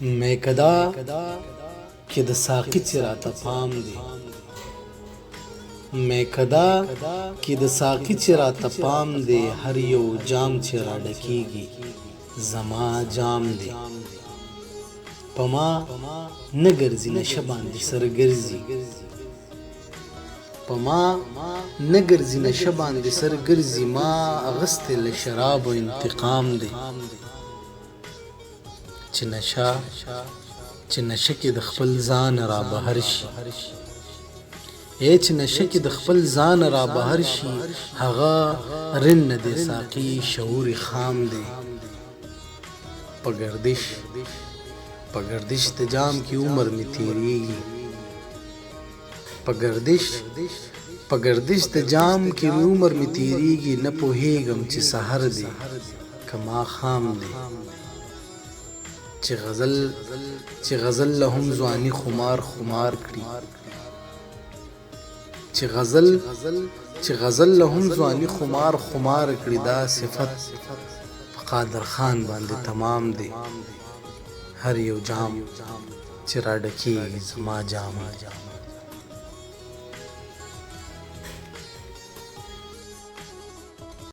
मैं कदा कि د ساقي چې راته پام دی मैं کدا कि د ساقي چې راته پام دی هر یو جام چې را ډکیږي زما جام دی پما نه ګرځي نشه باندې سر ګرځي پما نه ګرځي نشه باندې سر ګرځي ما اغستې له شراب و انتقام دی چې نشه کې د خپل ځان را بهر شي چې نشه کې د خپل ځان را بهر شي هغه رن د ساقي شعور خام دی په گردش د جام کې عمر می تیریږي په گردش د جام کې عمر می تیریږي نه پوهیږم چې سحر دی کما خام دی چې غزل لهم ځواني خمار کړي چې غزل لهم ځواني خمار کړي دا صفت په قادر خان باندې تمام دی هر یو جام چې را ډکیږي زما جام